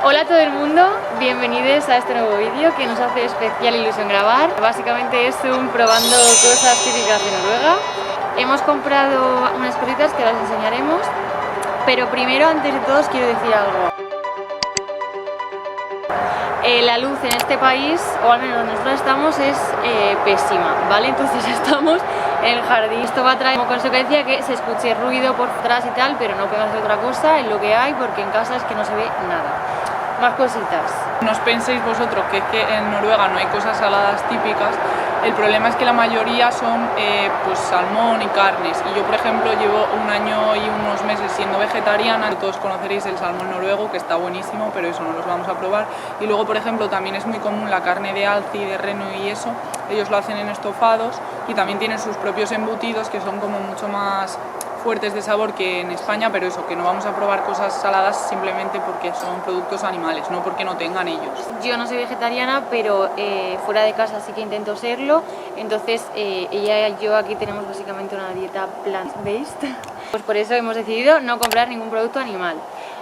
Hola a todo el mundo, bienvenidos a este nuevo vídeo que nos hace especial ilusión grabar. Básicamente es un probando cosas típicas de Noruega. Hemos comprado unas cositas que las enseñaremos, pero primero, antes de todo, os quiero decir algo. La luz en este país, o al menos donde nosotros estamos, es pésima, ¿vale? Entonces estamos en el jardín. Esto va a traer como consecuencia que se escuche ruido por detrás y tal, pero no podemos hacer otra cosa, es lo que hay, porque en casa es que no se ve nada. Más cositas. No os penséis vosotros que es que en Noruega no hay cosas saladas típicas. El problema es que la mayoría son pues salmón y carnes. Y yo, por ejemplo, llevo un año y unos meses siendo vegetariana. Todos conoceréis el salmón noruego, que está buenísimo, pero eso no los vamos a probar. Y luego, por ejemplo, también es muy común la carne de alce y de reno y eso. Ellos lo hacen en estofados y también tienen sus propios embutidos que son como mucho más fuertes de sabor que en España, pero eso, que no vamos a probar cosas saladas simplemente porque son productos animales, no porque no tengan ellos. Yo no soy vegetariana, pero fuera de casa sí que intento serlo, entonces ella y yo aquí tenemos básicamente una dieta plant-based. Pues por eso hemos decidido no comprar ningún producto animal.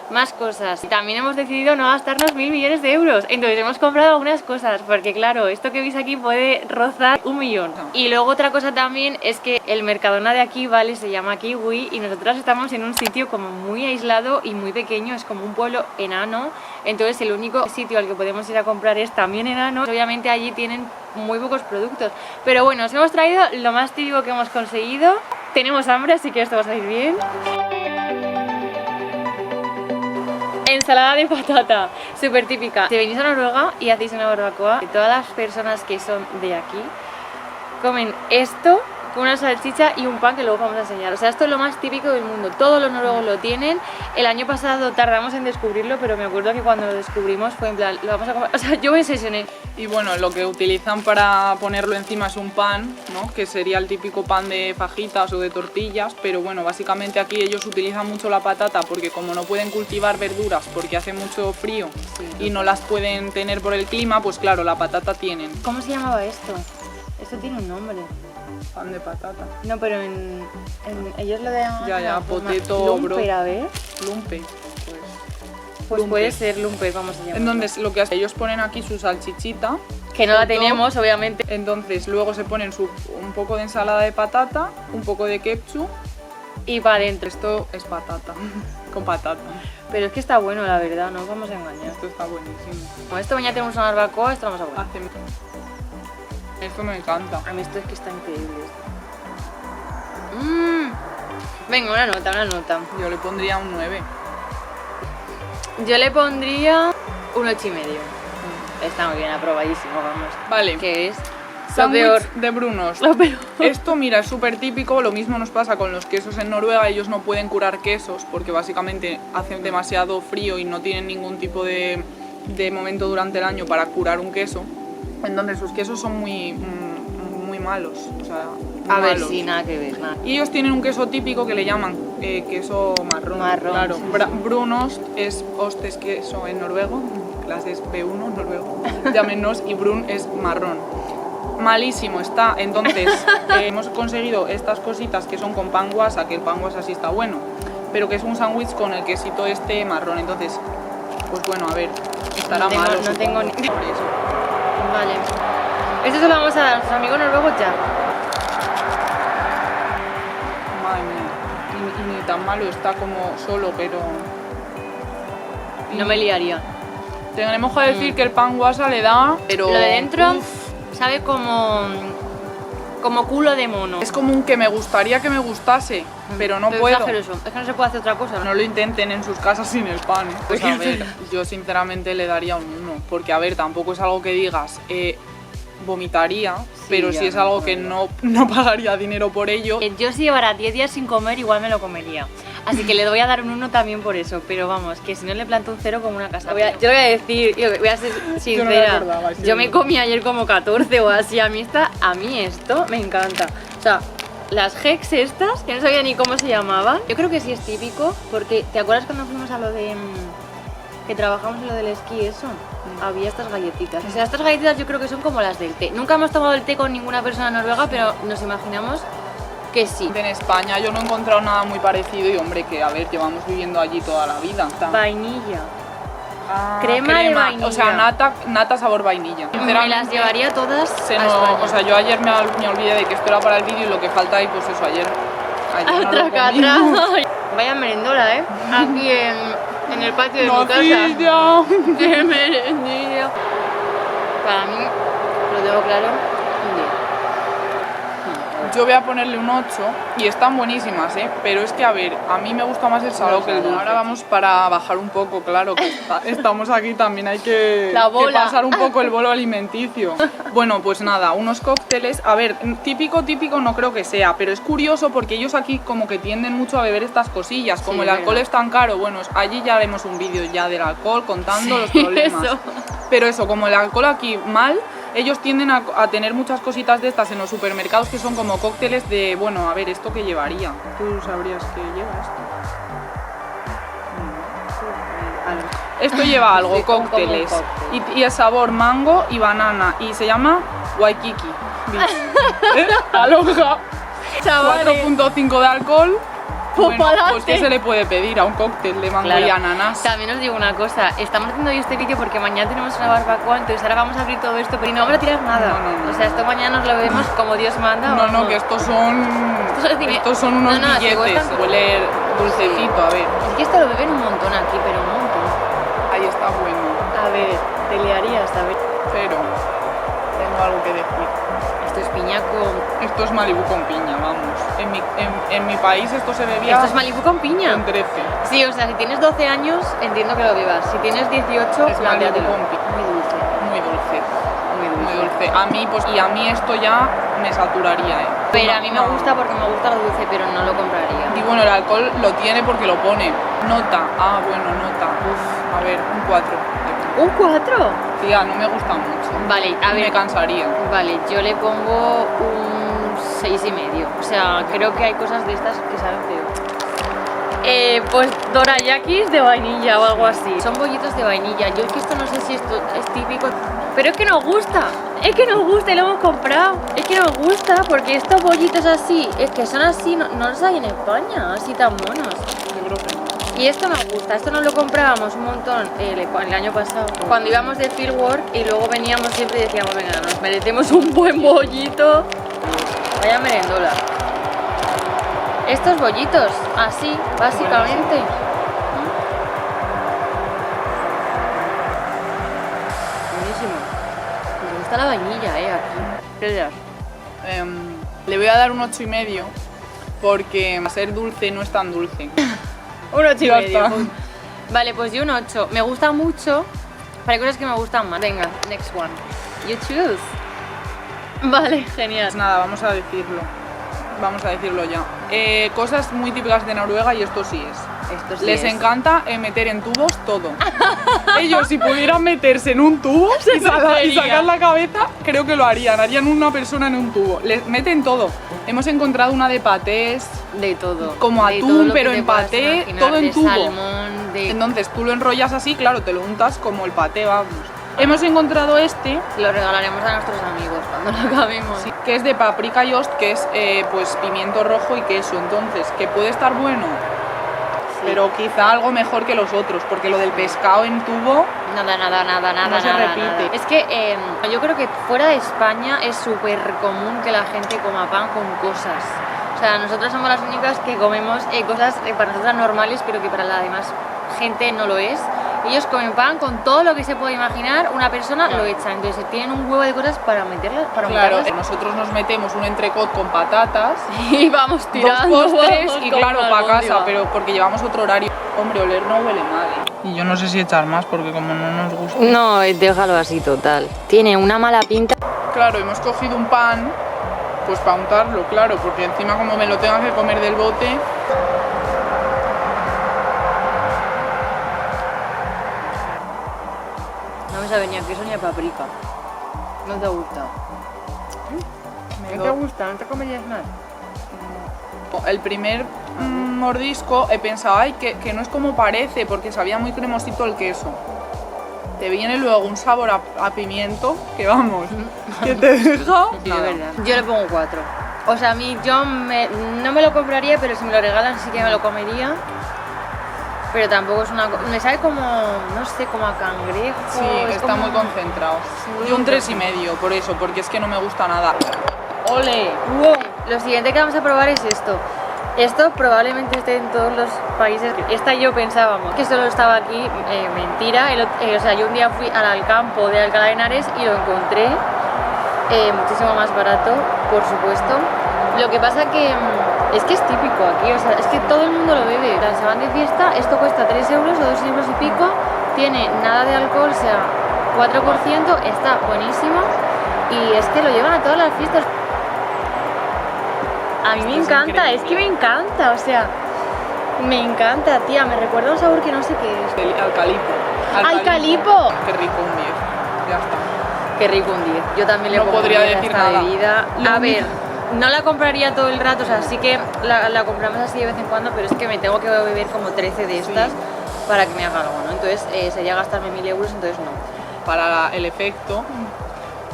Más cosas. También hemos decidido no gastarnos 1000 millones de euros. Entonces hemos comprado algunas cosas, porque claro, esto que veis aquí puede rozar 1 millón. Y luego otra cosa también es que el Mercadona de aquí, ¿vale? Se llama Kiwi y nosotras estamos en un sitio como muy aislado y muy pequeño, es como un pueblo enano. Entonces el único sitio al que podemos ir a comprar es también enano. Obviamente allí tienen muy pocos productos. Pero bueno, os hemos traído lo más típico que hemos conseguido. Tenemos hambre, así que esto va a salir bien. Ensalada de patata, súper típica. Si venís a Noruega y hacéis una barbacoa, todas las personas que son de aquí comen esto con una salchicha y un pan que luego vamos a enseñar. O sea, esto es lo más típico del mundo. Todos los noruegos lo tienen. El año pasado tardamos en descubrirlo, pero me acuerdo que cuando lo descubrimos fue en plan, lo vamos a comer. O sea, yo me obsesioné. Y bueno, lo que utilizan para ponerlo encima es un pan, ¿no? Que sería el típico pan de fajitas o de tortillas, pero bueno, básicamente aquí ellos utilizan mucho la patata porque como no pueden cultivar verduras porque hace mucho frío y no las pueden tener por el clima, pues claro, la patata tienen. ¿Cómo se llamaba esto? Esto tiene un nombre. Pan de patata. No, pero ellos lo llaman... Ya, potato, lumper, a ver. Lumpe. Pues puede ser lumper, vamos a llamar. Entonces lo que hacen, ellos ponen aquí su salchichita. Que no la tenemos, obviamente. Entonces luego se ponen un poco de ensalada de patata, un poco de ketchup. Y para adentro. Esto es patata, con patata. Pero es que está bueno, la verdad, no os vamos a engañar. Esto está buenísimo. Como esto mañana tenemos una barbacoa, esto lo vamos a comer. Esto me encanta. A mí esto es que está increíble. Venga, una nota. Yo le pondría un 9. Yo le pondría un 8,5. Está muy bien, aprobadísimo, vamos. Vale. ¿Qué es? Sándwich de Brunos. Lo peor. Esto, mira, es súper típico. Lo mismo nos pasa con los quesos en Noruega. Ellos no pueden curar quesos porque básicamente hacen demasiado frío y no tienen ningún tipo de momento durante el año para curar un queso. Entonces sus quesos son muy malos. O sea, a ver, sí, nada que ver. Nada. Y ellos tienen un queso típico que le llaman queso marrón. Claro. Sí. Brunost es queso en noruego. Clases B1 noruego. Llámenos, y brun es marrón. Malísimo está. Entonces hemos conseguido estas cositas que son con pan guasa, que el pan guasa sí está bueno, pero que es un sándwich con el quesito este marrón. Entonces, pues bueno, a ver, estará malo. No tengo ni... Por eso. Vale. Esto se lo vamos a dar a nuestros amigos noruegos ya. Madre mía. Y ni tan malo está como solo, pero... No me liaría. Tenemos que decir que el pan guasa le da... Pero... Lo de dentro sabe como culo de mono. Es como un que me gustaría que me gustase, pero no puedo. Es que no se puede hacer otra cosa. No lo intenten en sus casas sin el pan. Pues a ver, yo sinceramente le daría un 1, porque a ver, tampoco es algo que digas vomitaría, pero sí es algo que no pagaría dinero por ello. Yo si llevara 10 días sin comer igual me lo comería. Así que le voy a dar un 1 también por eso, pero vamos, que si no le planto un 0 como una casa. Yo lo voy a decir, voy a ser sincera, yo me comí ayer como 14 o así, a mí esto me encanta. O sea, las Hex estas, que no sabía ni cómo se llamaban, yo creo que sí es típico, porque ¿te acuerdas cuando fuimos a lo de... que trabajamos en lo del esquí, eso? Había estas galletitas. O sea, estas galletitas yo creo que son como las del té. Nunca hemos tomado el té con ninguna persona noruega, pero nos imaginamos que sí. En España yo no he encontrado nada muy parecido y hombre, que a ver, llevamos viviendo allí toda la vida. Vainilla. crema de vainilla. O sea, nata sabor vainilla. Me las llevaría todas a España. O sea, yo ayer me olvidé de que esto era para el vídeo y lo que falta ahí, pues eso, ayer no lo comí. Vaya merendola, ¿eh? Aquí en el patio de mi casa. ¡Qué merendilla! Para mí, lo tengo claro, un 10. Yo voy a ponerle un 8 y están buenísimas, ¿eh? Pero es que, a ver, a mí me gusta más el salado que el dulce. Ahora vamos para bajar un poco, claro, que estamos aquí, también hay que pasar un poco el bolo alimenticio. Bueno, pues nada, unos cócteles, a ver, típico no creo que sea, pero es curioso porque ellos aquí como que tienden mucho a beber estas cosillas, como el alcohol es tan caro, bueno, allí ya haremos un vídeo ya del alcohol contando los problemas. Eso. Pero eso, como el alcohol aquí mal, ellos tienden a tener muchas cositas de estas en los supermercados que son como cócteles de, bueno, a ver, ¿esto qué llevaría? ¿Tú sabrías qué lleva esto? Esto lleva algo, sí, cócteles, y el sabor mango y banana, y se llama Waikiki. Aloha. 4.5 de alcohol. Bueno, pues ¿qué se le puede pedir a un cóctel de mango y ananas? También os digo una cosa, estamos haciendo hoy este vídeo porque mañana tenemos una barbacoa, entonces ahora vamos a abrir todo esto, pero no vamos a tirar nada. No, o sea, esto mañana nos lo vemos como Dios manda. No, que estos son unos billetes, huele dulcecito, a ver. Es que esto lo beben un montón aquí, pero un montón. Ahí está bueno. A ver, te liarías, a ver. Pero tengo algo que decir. Esto es piña con... Esto es Malibú con piña, vamos. En mi país esto se bebía... ¿Esto es Malibú con piña? Con 13. Sí, o sea, si tienes 12 años, entiendo que lo bebas. Si tienes 18, es Malibú con piña. Muy dulce. A mí, pues, y a mí esto ya me saturaría, ¿eh? Pero a mí me gusta porque me gusta lo dulce, pero no lo compraría. Y bueno, el alcohol lo tiene porque lo pone. Nota. Nota. Uf, a ver, un 4. ¿Un 4? Tía, no me gusta mucho. Vale, a ver. Me cansaría. Vale, yo le pongo un 6,5. O sea, creo que hay cosas de estas que saben peor. Pues dorayakis de vainilla o algo así. Son bollitos de vainilla. Yo es que esto no sé si esto es típico, pero es que nos gusta. Es que nos gusta y lo hemos comprado. Es que nos gusta porque estos bollitos así, es que son así, no los hay en España, así tan monos. Yo creo que no. Y esto nos gusta, esto nos lo comprábamos un montón el año pasado, cuando íbamos de fieldwork y luego veníamos siempre y decíamos, venga, nos merecemos un buen bollito. Vaya merendola. Estos bollitos, así, básicamente. Buenísimo. Me gusta la vainilla, aquí. ¿Qué le das? Le voy a dar un 8,5 porque a ser dulce no es tan dulce. Un 8,5. Vale, pues yo un 8. Me gusta mucho, pero hay cosas que me gustan más. Venga, next one. You choose. Vale, genial. Pues nada, vamos a decirlo ya. Cosas muy típicas de Noruega y esto sí es. Les encanta meter en tubos todo. Ellos, si pudieran meterse en un tubo y sacar la cabeza, creo que lo harían. Harían una persona en un tubo. Les meten todo. Hemos encontrado una de patés. De todo. Como de atún, todo pero en paté, todo en tubo. Salmón, Entonces tú lo enrollas así, claro, te lo untas como el paté, vamos. Hemos encontrado este. Lo regalaremos a nuestros amigos cuando lo acabemos. Sí, que es de paprika y ost, que es pues pimiento rojo y queso. Entonces, que puede estar bueno. Sí. Pero quizá algo mejor que los otros, porque lo del pescado en tubo no se repite. Es que yo creo que fuera de España es súper común que la gente coma pan con cosas. O sea, nosotros somos las únicas que comemos cosas para nosotras normales, pero que para la demás gente no lo es. Ellos comen pan con todo lo que se puede imaginar, una persona lo echa, entonces tienen un huevo de cosas para meterlas. Claro, nosotros nos metemos un entrecot con patatas y vamos tirando 2 postres y claro, para casa, pero porque llevamos otro horario. Hombre, oler no huele mal, Y yo no sé si echar más porque como no nos gusta. No, déjalo así total. Tiene una mala pinta. Claro, hemos cogido un pan, pues para untarlo, claro, porque encima como me lo tenga que comer del bote. No me sabe ni a queso ni a paprika. ¿No te ha gustado? ¿No te gusta? ¿No te comerías más? El primer mordisco he pensado, ay, que no es como parece, porque sabía muy cremosito el queso. Te viene luego un sabor a pimiento, que vamos, que te deja... Sí, es verdad. Yo le pongo 4. O sea, a mí no me lo compraría, pero si me lo regalan sí que me lo comería. pero tampoco es una... Me sabe como, no sé, como a cangrejo. Sí, es está como- muy concentrado. Sí, Yo un 3,5, por eso, porque es que no me gusta nada. ¡Ole! Wow. Lo siguiente que vamos a probar es esto. Esto probablemente esté en todos los países. Esta yo pensábamos que solo estaba aquí, mentira. O sea, yo un día fui al campo de Alcalá de Henares y lo encontré muchísimo más barato, por supuesto. Lo que pasa que es típico aquí, o sea, es que todo el mundo lo bebe. O sea, se van de fiesta, esto cuesta 3 euros o 2 euros y pico, tiene nada de alcohol, o sea, 4%, está buenísimo y es que lo llevan a todas las fiestas. A mí me Esto es encanta, increíble. es que me encanta, o sea, me encanta, tía, me recuerda un sabor que no sé qué es. El Alcalipo. ¡Alcalipo! Qué rico, un 10. Ya está. Qué rico un 10. Yo también le No pongo podría un 10 a decir esta nada. bebida. Lo A ver, único- no la compraría todo el rato, o sea, sí que la compramos así de vez en cuando, pero es que me tengo que beber como 13 de estas Sí. para que me haga algo, ¿no? Entonces sería gastarme 1000 euros, entonces no. Para el efecto,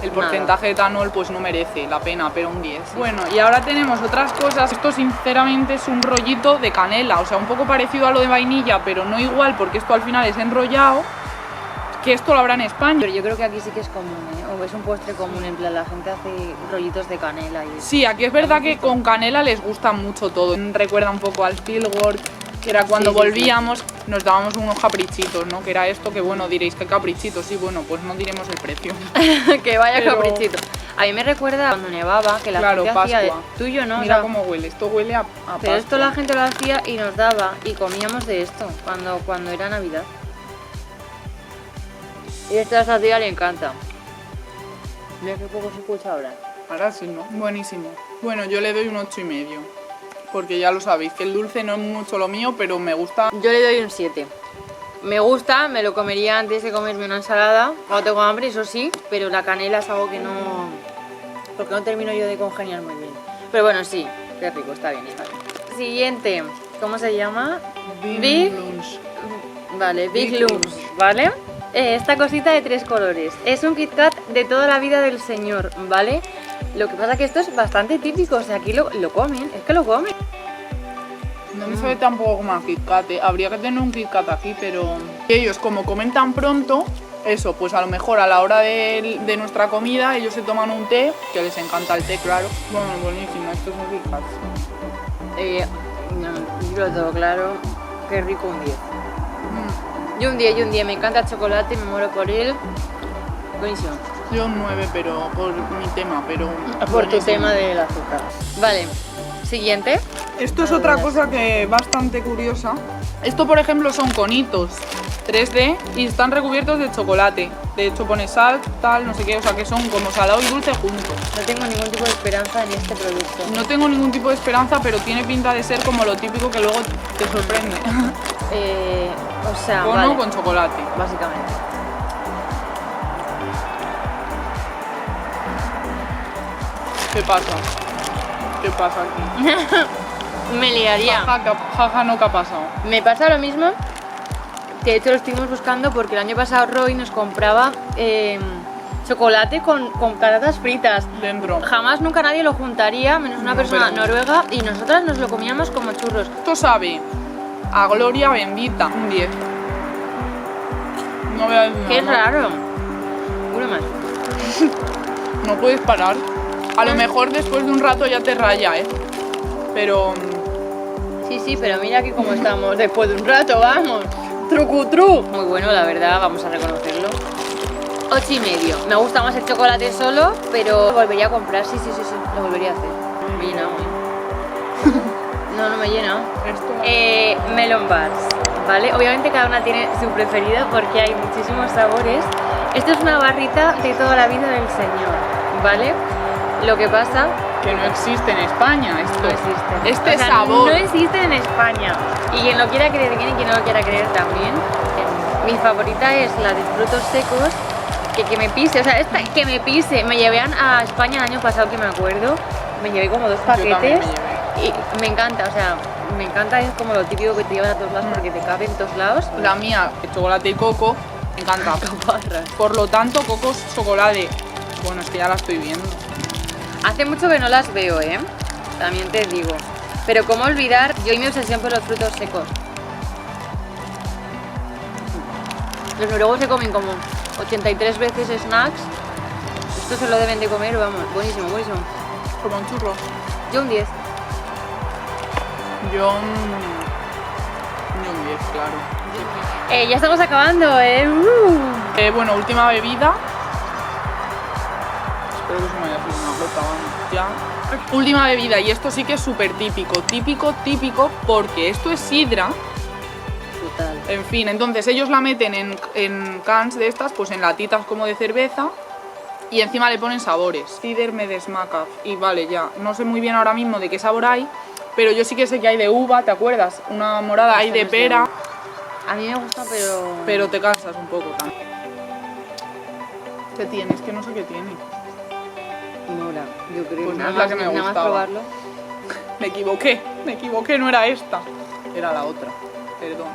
el Nada. porcentaje de etanol pues no merece la pena, pero un 10. Bueno, y ahora tenemos otras cosas. Esto sinceramente es un rollito de canela, o sea, un poco parecido a lo de vainilla, pero no igual porque esto al final es enrollado, que esto lo habrá en España. Pero yo creo que aquí sí que es común, ¿eh? O es un postre común, en plan, la gente hace rollitos de canela y eso. Sí, aquí es verdad que con canela les gusta mucho todo. Recuerda un poco al Pilgor, que era cuando Sí, sí, volvíamos, nos dábamos unos caprichitos, ¿no? Que era esto, que bueno, diréis que caprichitos, sí, bueno, pues no diremos el precio. Que vaya Pero- caprichito. A mí me recuerda cuando nevaba, que la Claro, gente hacía... Pascua. Tuyo, ¿no? O Mira sea, cómo huele, esto huele a pero esto Pascua. la gente lo hacía y nos daba y comíamos de esto cuando era Navidad. Y esto a esta tía le encanta. Mira qué poco se escucha ahora. Ahora sí, ¿no? Buenísimo. Bueno, yo le doy un 8,5. Porque ya lo sabéis, que el dulce no es mucho lo mío, pero me gusta. Yo le doy un 7. Me gusta, me lo comería antes de comerme una ensalada. Cuando tengo hambre, eso sí, pero la canela es algo que no... Porque no termino yo de congeniar muy bien. Pero bueno, sí, qué rico, está bien, está bien. Siguiente, ¿cómo se llama? Big- Lunch. Vale, Big Big Lunch, Lunch. ¿vale? Esta cosita de 3 colores. Es un Kit Kat de toda la vida del señor, ¿vale? Lo que pasa es que esto es bastante típico, o sea, aquí lo comen, es que lo comen. No me sabe tampoco como a Kit Kat, habría que tener un Kit Kat aquí, pero ellos como comen tan pronto, eso, pues a lo mejor a la hora de nuestra comida ellos se toman un té, que les encanta el té, claro. Bueno, buenísimo, esto es un Kit Kat. Yo lo tengo claro, qué rico un 10. Mm, Yo un 10, me encanta el chocolate, me muero por él. Buenísimo. Yo un 9, pero por mi tema, pero Por tu buenísimo. tema del azúcar. Vale, siguiente. Esto es otra cosa que bastante curiosa. Esto, por ejemplo, son conitos 3D y están recubiertos de chocolate. De hecho, pone sal, tal, no sé qué, o sea que son como salado y dulce juntos. No tengo ningún tipo de esperanza en este producto. No tengo ningún tipo de esperanza, pero tiene pinta de ser como lo típico que luego te sorprende. O sea, Cono vale, con chocolate. básicamente. ¿Qué pasa? ¿Qué pasa aquí? Me liaría. Jaja, no, ¿qué ha pasado? Me pasa lo mismo, que de hecho lo estuvimos buscando porque el año pasado Roy nos compraba chocolate con patatas fritas. Dentro. Jamás nunca nadie lo juntaría, menos una No, persona pero- noruega, y nosotras nos lo comíamos como churros. Esto sabe a gloria bendita. Un 10. No veas nada. Qué raro. Uno más. No puedes parar. A lo mejor después de un rato ya te raya, ¿eh? Pero Sí, pero mira aquí cómo estamos después de un rato, vamos. Trucutru. Muy bueno, la verdad, vamos a reconocerlo. 8,5. Me gusta más el chocolate solo, pero lo volvería a comprar, sí, lo volvería a hacer. Me llena, No me llena. esto... Melon bars, ¿vale? Obviamente cada una tiene su preferida porque hay muchísimos sabores. Esto es una barrita de toda la vida del señor, ¿vale? Lo que pasa que no existe en España. Esto. no existe. Este O sea, sabor. no existe en España. Y quien lo quiera creer bien y quien no lo quiera creer también. Mi favorita es la de frutos secos. Que me pise, o sea, esta que me pise. Me llevé a España el año pasado, que me acuerdo. Me llevé como 2 Yo también paquetes. me llevé. Y me encanta, o sea, me encanta, es como lo típico que te llevan a todos lados porque te cabe en todos lados. La mía, de chocolate y coco, me encanta. Caparras. Por lo tanto, coco es chocolate. Bueno, es que ya la estoy viendo. Hace mucho que no las veo, ¿eh? También te digo. Pero cómo olvidar, yo y mi obsesión por los frutos secos. Los noruegos se comen como 83 veces snacks. Esto se lo deben de comer, vamos, buenísimo, buenísimo. Como un churro. Yo un 10. Yo un 10, claro. Ya estamos acabando, Bueno, última bebida. Espero que se me haya subido una gota, vamos, ya. Última bebida, y esto sí que es súper típico, típico, porque esto es sidra. Total. En fin, entonces ellos la meten en cans de estas, pues en latitas como de cerveza, y encima le ponen sabores. Cider me desmaca, y vale, ya, no sé muy bien ahora mismo de qué sabor hay, pero yo sí que sé que hay de uva, ¿te acuerdas? Una morada, hay de pera. A mí me gusta, pero... Pero te cansas un poco también. ¿Qué tienes? Que no sé qué tiene. Mola, yo creo. Pues no nada es la más, que me nada más gustaba. probarlo. Me equivoqué, no era esta. Era la otra, perdón.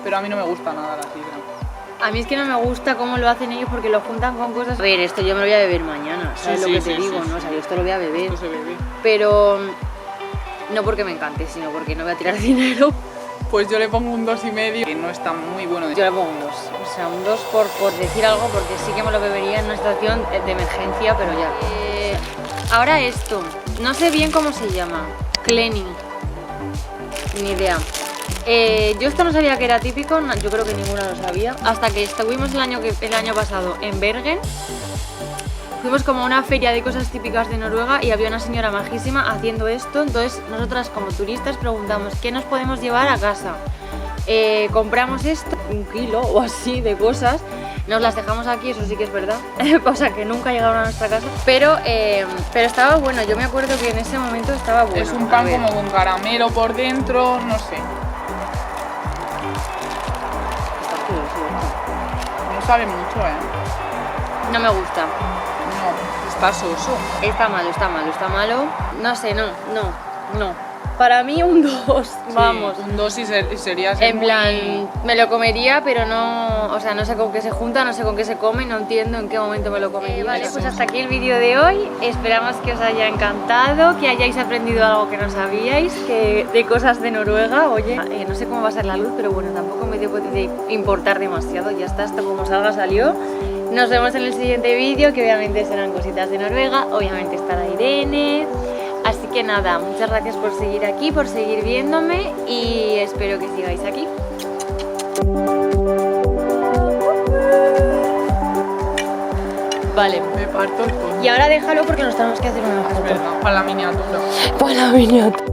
Pero a mí no me gusta nada la sidra. A mí es que no me gusta cómo lo hacen ellos porque lo juntan con cosas... A ver, esto yo me lo voy a beber mañana, ¿sabes Sí, lo que sí, te sí, digo? sí, ¿No? O sea, yo esto lo voy a beber. Esto se bebe. Pero no porque me encante, sino porque no voy a tirar dinero. Pues yo le pongo un 2,5, que no está muy bueno. Yo le pongo un 2. O sea, un 2 por decir algo, porque sí que me lo bebería en una situación de emergencia, pero ya. Ahora esto, no sé bien cómo se llama. Cleaning. Ni idea. Yo esto no sabía que era típico, yo creo que ninguno lo sabía. Hasta que estuvimos el año pasado en Bergen. Fuimos como a una feria de cosas típicas de Noruega y había una señora majísima haciendo esto. Entonces nosotras como turistas preguntamos ¿qué nos podemos llevar a casa? Compramos esto, 1 kilo o así de cosas. Nos las dejamos aquí, eso sí que es verdad. O sea que nunca llegaron a nuestra casa. Pero estaba bueno, yo me acuerdo que en ese momento estaba bueno. Es un pan como con caramelo por dentro, no sé. No sabe mucho, No me gusta. No, está soso. Está malo. No sé, no. Para mí un 2, vamos. Un 2 y sería En plan, me lo comería, pero no, o sea, no sé con qué se junta, no sé con qué se come, no entiendo en qué momento me lo comería. Vale, pues hasta aquí el vídeo de hoy. Esperamos que os haya encantado, que hayáis aprendido algo que no sabíais, que de cosas de Noruega. Oye, no sé cómo va a ser la luz, pero bueno, tampoco me debo de importar demasiado. Ya está, esto como salga salió. Nos vemos en el siguiente vídeo, que obviamente serán cositas de Noruega. Obviamente estará Irene. Así que nada, muchas gracias por seguir aquí, por seguir viéndome y espero que sigáis aquí. Vale. Me parto el coño. Y ahora déjalo porque nos tenemos que hacer una foto. Es verdad, para la miniatura. Para la miniatura.